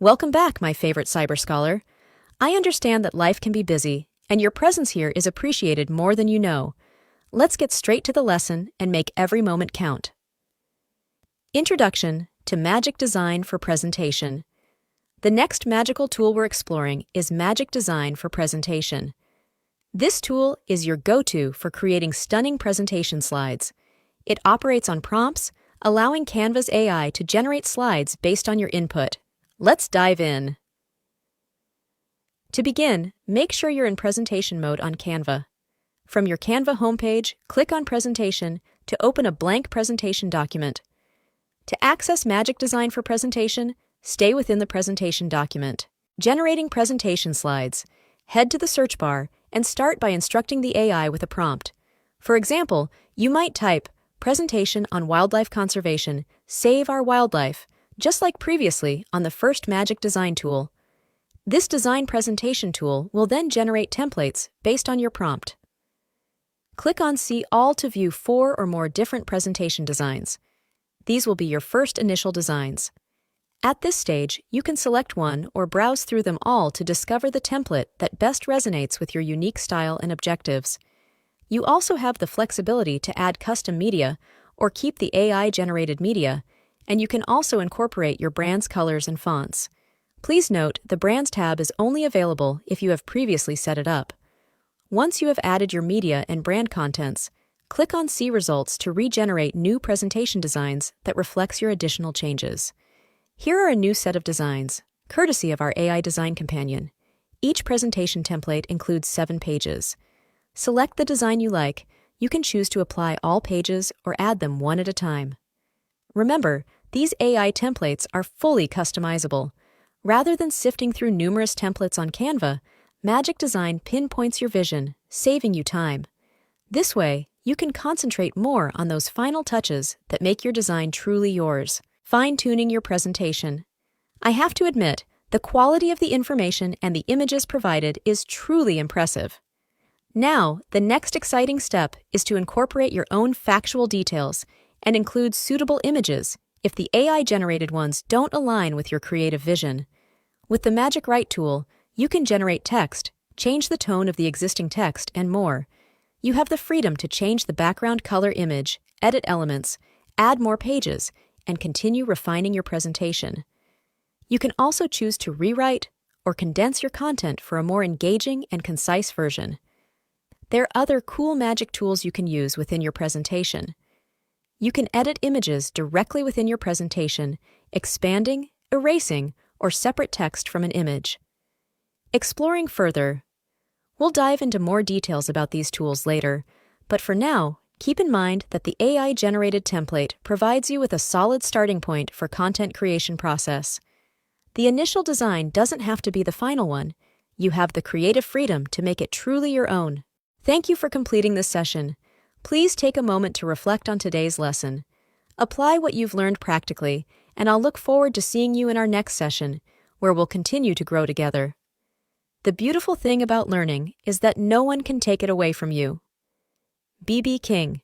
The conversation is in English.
Welcome back, my favorite cyber scholar. I understand that life can be busy, and your presence here is appreciated more than you know. Let's get straight to the lesson and make every moment count. Introduction to Magic Design for Presentation. The next magical tool we're exploring is Magic Design for Presentation. This tool is your go-to for creating stunning presentation slides. It operates on prompts, allowing Canva's AI to generate slides based on your input. Let's dive in. To begin, make sure you're in presentation mode on Canva. From your Canva homepage, click on Presentation to open a blank presentation document. To access Magic Design for Presentation, stay within the presentation document. Generating presentation slides. Head to the search bar and start by instructing the AI with a prompt. For example, you might type, "Presentation on Wildlife Conservation, Save Our Wildlife," just like previously on the first Magic Design tool. This design presentation tool will then generate templates based on your prompt. Click on See All to view 4 or more different presentation designs. These will be your first initial designs. At this stage, you can select one or browse through them all to discover the template that best resonates with your unique style and objectives. You also have the flexibility to add custom media or keep the AI-generated media, and you can also incorporate your brand's colors and fonts. Please note, the Brands tab is only available if you have previously set it up. Once you have added your media and brand contents, click on See Results to regenerate new presentation designs that reflects your additional changes. Here are a new set of designs, courtesy of our AI Design Companion. Each presentation template includes 7 pages. Select the design you like. You can choose to apply all pages or add them one at a time. Remember, these AI templates are fully customizable. Rather than sifting through numerous templates on Canva, Magic Design pinpoints your vision, saving you time. This way, you can concentrate more on those final touches that make your design truly yours. Fine-tuning your presentation. I have to admit, the quality of the information and the images provided is truly impressive. Now, the next exciting step is to incorporate your own factual details and include suitable images if the AI-generated ones don't align with your creative vision. With the Magic Write tool, you can generate text, change the tone of the existing text, and more. You have the freedom to change the background color image, edit elements, add more pages, and continue refining your presentation. You can also choose to rewrite or condense your content for a more engaging and concise version. There are other cool magic tools you can use within your presentation. You can edit images directly within your presentation, expanding, erasing, or separate text from an image. Exploring further, we'll dive into more details about these tools later, but for now, keep in mind that the AI-generated template provides you with a solid starting point for content creation process. The initial design doesn't have to be the final one. You have the creative freedom to make it truly your own. Thank you for completing this session. Please take a moment to reflect on today's lesson. Apply what you've learned practically, and I'll look forward to seeing you in our next session, where we'll continue to grow together. The beautiful thing about learning is that no one can take it away from you. B.B. King.